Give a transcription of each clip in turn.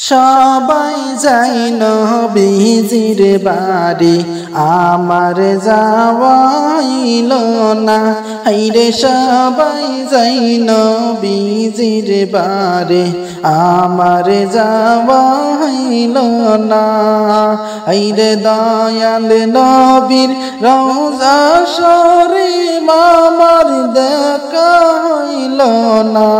সবাই যাই নবীজির বাড়ি আমার যাওয়া হইল না। হাইরে সবাই যাই নবীজির বাড়ি আমার যাওয়া হইল না। হাইরে দয়াল নবীর রওজা শরীফ আমার দেখা হইল না।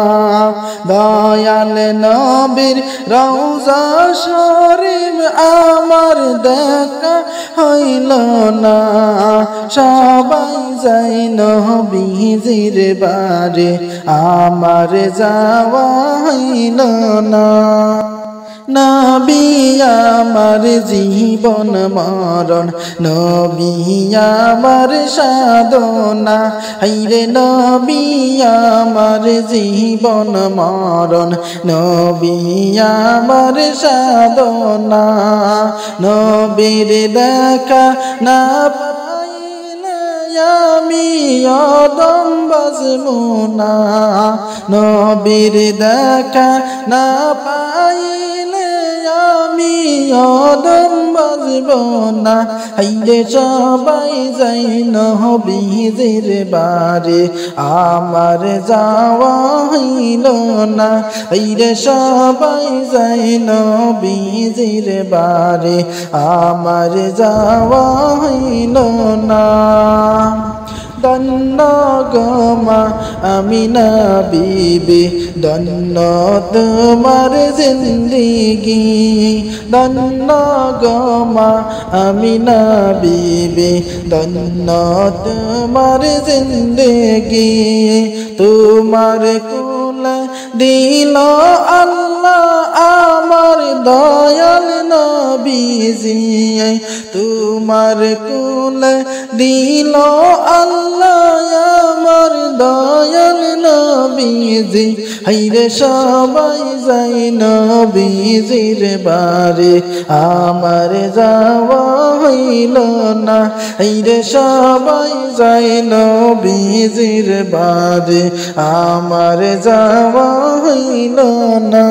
দয়াল নবীর রওজা শরীফ আমার দেখা হইল না। সবাই যাই নবীজির বাড়ি আমার যাওয়া হইল না। নবী আমার জীবন মরণ, নবী আমার সাধনা। হাইরে নবী আমার জীবন মরণ, নবী আমার সাধনা। নবীর দেখা না পাইলে আমি অদম বাঁচবো না। নবীর দেখা না পাইলে আমি অদম বাঁচবো না। হাইরে সবাই যাই নবীজির বাড়ি আমার যাওয়া হইল না। হাইরে সবাই যাই নবীজির বাড়ি আমার যাওয়া হইল না। ধন্য গো মা আমিনা বিবি, ধন্য তোমার জিন্দেগি। ধন্য গো মা আমিনা বিবি, ধন্য তোমার জিন্দেগি। তোমার কোলে দিল আল্লাহ আমার দয়াল নবীজি। তোমার কোলে দিল আল্লাহ আমার দয়াল নবীজি। হাইরে সবাই যাই নবীজির বাড়ি আমার যাওয়া হইল না। হাইরে সবাই যাই নবীজির বাড়ি আমার যাওয়া হইল না।